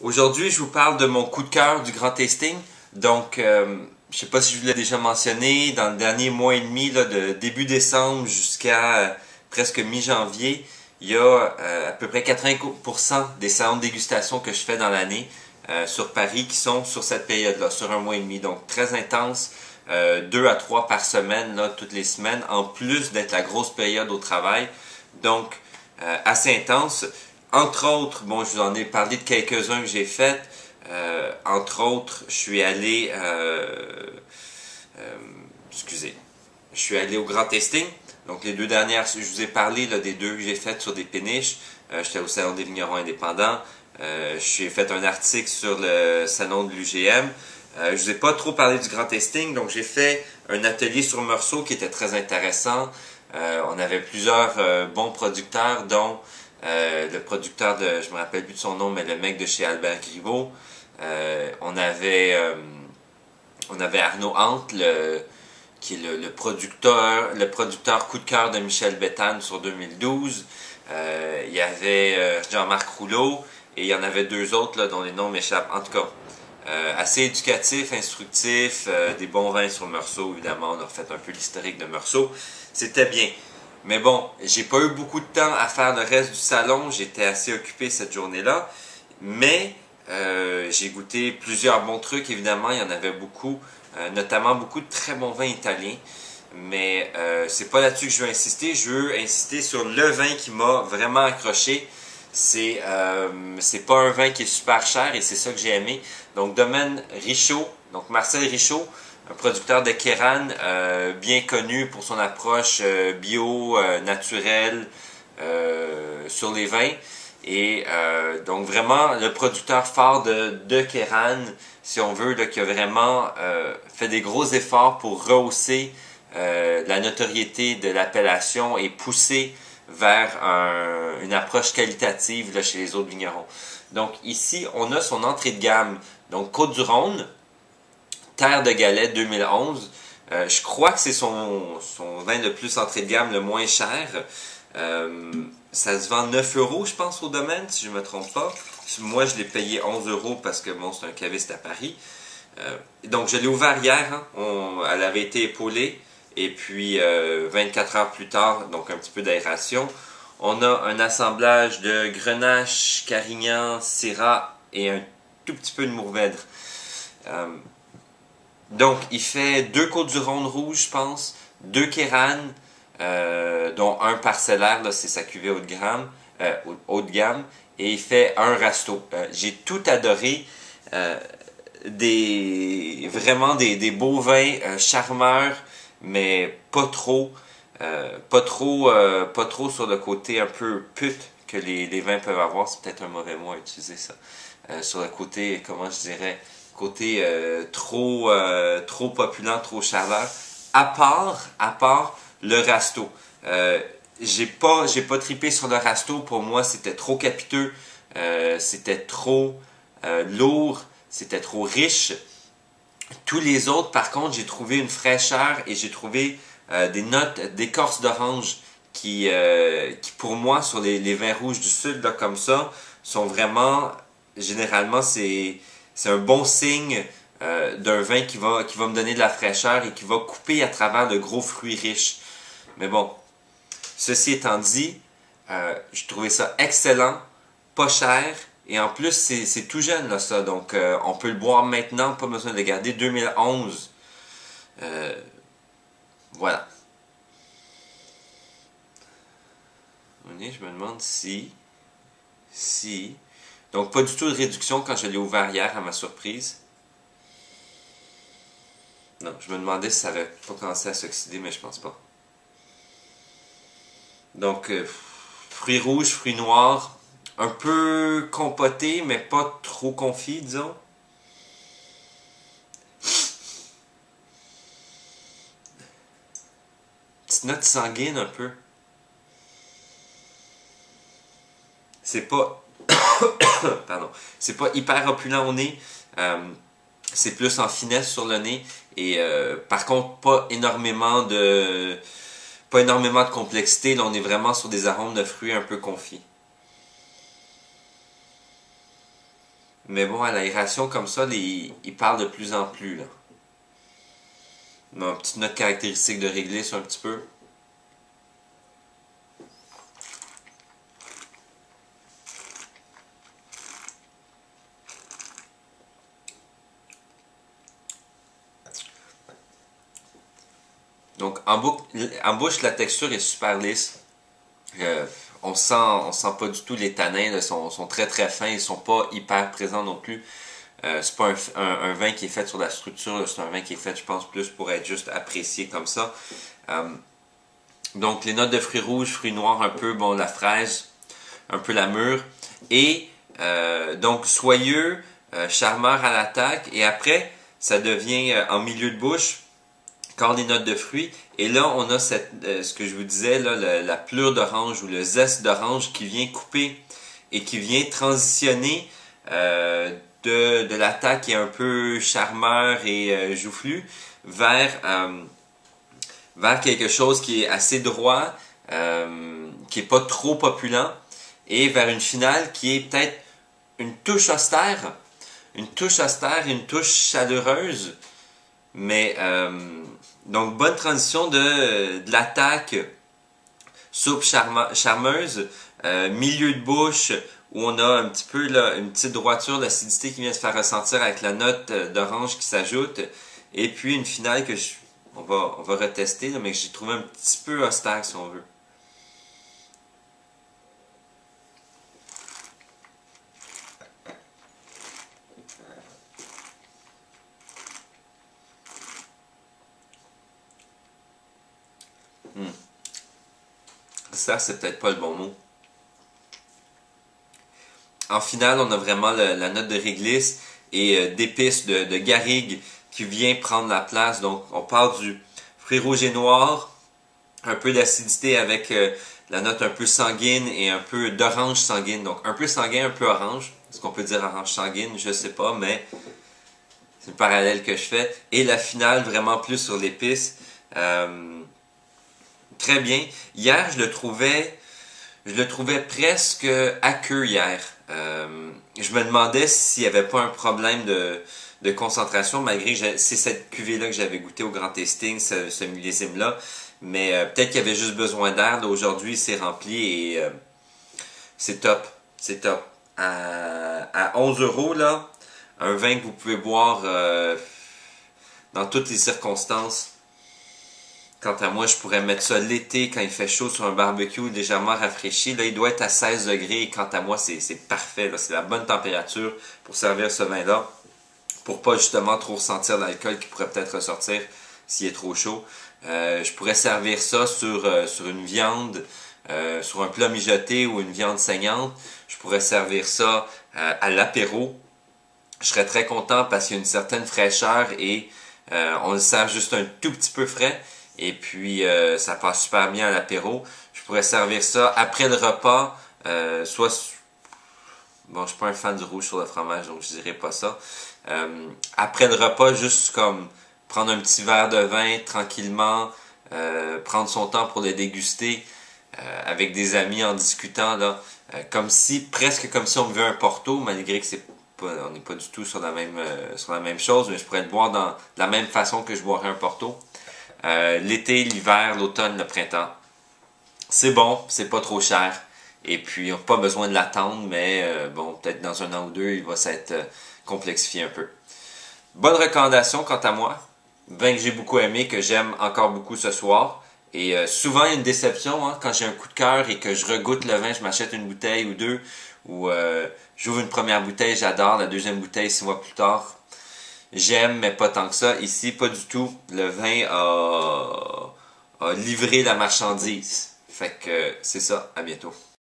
Aujourd'hui, je vous parle de mon coup de cœur du Grand Tasting. Donc, je sais pas si je vous l'ai déjà mentionné, dans le dernier mois et demi, là, de début décembre jusqu'à presque mi-janvier, il y a à peu près 80% des salons de dégustation que je fais dans l'année sur Paris qui sont sur cette période-là, sur un mois et demi. Donc, très intense, 2 à 3 par semaine, là, toutes les semaines, en plus d'être la grosse période au travail. Donc, assez intense. Entre autres, bon, je vous en ai parlé de quelques-uns que j'ai fait. Entre autres, je suis allé, excusez, je suis allé au Grand Tasting. Donc les deux dernières, je vous ai parlé là, des deux que j'ai faites sur des péniches. J'étais au Salon des vignerons indépendants. J'ai fait un article sur le salon de l'UGM. Je vous ai pas trop parlé du Grand Tasting, donc j'ai fait un atelier sur Meursault qui était très intéressant. On avait plusieurs bons producteurs, dont le producteur de, je me rappelle plus de son nom, mais le mec de chez Albert Griveaux. On avait Arnaud Hante, qui est le producteur coup de cœur de Michel Béthane sur 2012. Il y avait Jean-Marc Rouleau et il y en avait deux autres là, dont les noms m'échappent. En tout cas, assez éducatif, instructif, des bons vins sur Meursault, évidemment. On a refait un peu l'historique de Meursault. C'était bien. Mais bon, j'ai pas eu beaucoup de temps à faire le reste du salon. J'étais assez occupé cette journée-là. Mais j'ai goûté plusieurs bons trucs, évidemment. Il y en avait beaucoup. Notamment beaucoup de très bons vins italiens. Mais c'est pas là-dessus que je veux insister. Je veux insister sur le vin qui m'a vraiment accroché. C'est pas un vin qui est super cher et c'est ça que j'ai aimé. Donc, Domaine Richaud, donc Marcel Richaud, un producteur de Kéran, bien connu pour son approche bio, naturelle sur les vins. Et donc vraiment le producteur phare de Kéran, si on veut, là, qui a vraiment fait des gros efforts pour rehausser la notoriété de l'appellation et pousser vers une approche qualitative là, chez les autres vignerons. Donc ici, on a son entrée de gamme. Donc Côte-du-Rhône, Terre de Galets 2011. Je crois que c'est son vin le plus entrée de gamme, le moins cher. Ça se vend 9 euros, je pense, au domaine, si je ne me trompe pas. Moi, je l'ai payé 11 euros parce que bon, c'est un caviste à Paris. Donc, je l'ai ouvert hier. Hein. Elle avait été épaulée. Et puis, 24 heures plus tard, donc un petit peu d'aération. On a un assemblage de Grenache, Carignan, Syrah et un tout petit peu de Mourvèdre. Donc, il fait 2 Côtes-du-Rhône rouges, je pense, 2 Kéran, dont un parcellaire, là, c'est sa cuvée haut de gamme, et il fait un Rasto. J'ai tout adoré. Vraiment des beaux vins charmeurs, mais pas trop. Pas trop sur le côté un peu pute que les vins peuvent avoir. C'est peut-être un mauvais mot à utiliser ça. Sur le côté, comment je dirais, côté trop populent, trop chaleur. À part le Rasto. J'ai pas trippé sur le Rasto. Pour moi, c'était trop capiteux. C'était trop lourd. C'était trop riche. Tous les autres, par contre, j'ai trouvé une fraîcheur et j'ai trouvé des notes d'écorce d'orange qui pour moi, sur les vins rouges du Sud, là, comme ça, sont vraiment, généralement, c'est un bon signe d'un vin qui va me donner de la fraîcheur et qui va couper à travers de gros fruits riches. Mais bon, ceci étant dit, je trouvais ça excellent, pas cher, et en plus, c'est tout jeune, là, ça. Donc, on peut le boire maintenant, pas besoin de le garder. 2011. Voilà. Je me demande si... Donc, pas du tout de réduction quand je l'ai ouvert hier, à ma surprise. Non, je me demandais si ça avait pas commencé à s'oxyder, mais je pense pas. Donc, fruits rouges, fruits noirs, un peu compoté, mais pas trop confit, disons. Petite note sanguine un peu. C'est pas... Pardon. C'est pas hyper opulent au nez. C'est plus en finesse sur le nez. Et par contre, pas énormément de complexité. Là, on est vraiment sur des arômes de fruits un peu confits. Mais bon, à l'aération comme ça, ils parlent de plus en plus, là. Une petite note caractéristique de réglisse un petit peu. Donc en bouche, la texture est super lisse. Euh, on sent pas du tout les tanins, là, sont très très fins, ils sont pas hyper présents non plus. C'est pas un vin qui est fait sur la structure, c'est un vin qui est fait, je pense, plus pour être juste apprécié comme ça. Donc les notes de fruits rouges, fruits noirs un peu, bon, la fraise, un peu la mûre. Et donc soyeux, charmeur à l'attaque. Et après, ça devient en milieu de bouche, encore des notes de fruits. Et là, on a ce que je vous disais, là, la pleure d'orange ou le zeste d'orange qui vient couper et qui vient transitionner de l'attaque qui est un peu charmeur et joufflu vers, vers quelque chose qui est assez droit, qui est pas trop populaire, et vers une finale qui est peut-être une touche austère, une touche chaleureuse, mais donc bonne transition de l'attaque soupe charmeuse, milieu de bouche où on a un petit peu là, une petite droiture d'acidité qui vient se faire ressentir avec la note d'orange qui s'ajoute, et puis une finale que on va retester, là, mais que j'ai trouvé un petit peu austère si on veut. Ça, c'est peut-être pas le bon mot. En finale, on a vraiment la note de réglisse et d'épices de garrigue qui vient prendre la place. Donc, on part du fruit rouge et noir, un peu d'acidité avec la note un peu sanguine et un peu d'orange sanguine. Donc, un peu sanguin, un peu orange. Est-ce qu'on peut dire orange sanguine? Je sais pas, mais c'est le parallèle que je fais. Et la finale, vraiment plus sur l'épice. Très bien. Hier, je le trouvais presque aqueux hier. Je me demandais s'il n'y avait pas un problème de concentration, malgré que c'est cette cuvée-là que j'avais goûté au grand tasting, ce millésime-là. Mais peut-être qu'il y avait juste besoin d'air. Aujourd'hui, c'est rempli et c'est top. C'est top. À 11 euros, là, un vin que vous pouvez boire dans toutes les circonstances. Quant à moi, je pourrais mettre ça l'été quand il fait chaud sur un barbecue légèrement rafraîchi. Là, il doit être à 16 degrés et quant à moi, c'est parfait. C'est la bonne température pour servir ce vin-là. Pour pas justement trop ressentir l'alcool qui pourrait peut-être ressortir s'il est trop chaud. Je pourrais servir ça sur une viande, sur un plat mijoté ou une viande saignante. Je pourrais servir ça à l'apéro. Je serais très content parce qu'il y a une certaine fraîcheur et on le sert juste un tout petit peu frais. Et puis, ça passe super bien à l'apéro. Je pourrais servir ça après le repas, soit... Bon, je suis pas un fan du rouge sur le fromage, donc je dirais pas ça. Après le repas, juste comme prendre un petit verre de vin tranquillement, prendre son temps pour le déguster avec des amis en discutant, là, presque comme si on buvait un Porto, malgré que on n'est pas du tout sur la même chose, mais je pourrais le boire de la même façon que je boirais un Porto. L'été, l'hiver, l'automne, le printemps. C'est bon, c'est pas trop cher. Et puis, on n'a pas besoin de l'attendre, mais bon, peut-être dans un an ou deux, il va s'être complexifié un peu. Bonne recommandation quant à moi. Vin que j'ai beaucoup aimé, que j'aime encore beaucoup ce soir. Et souvent, il y a une déception, hein, quand j'ai un coup de cœur et que je regoute le vin, je m'achète une bouteille ou deux, ou j'ouvre une première bouteille, j'adore, la deuxième bouteille 6 mois plus tard. J'aime, mais pas tant que ça. Ici, pas du tout. Le vin a livré la marchandise. Fait que c'est ça. À bientôt.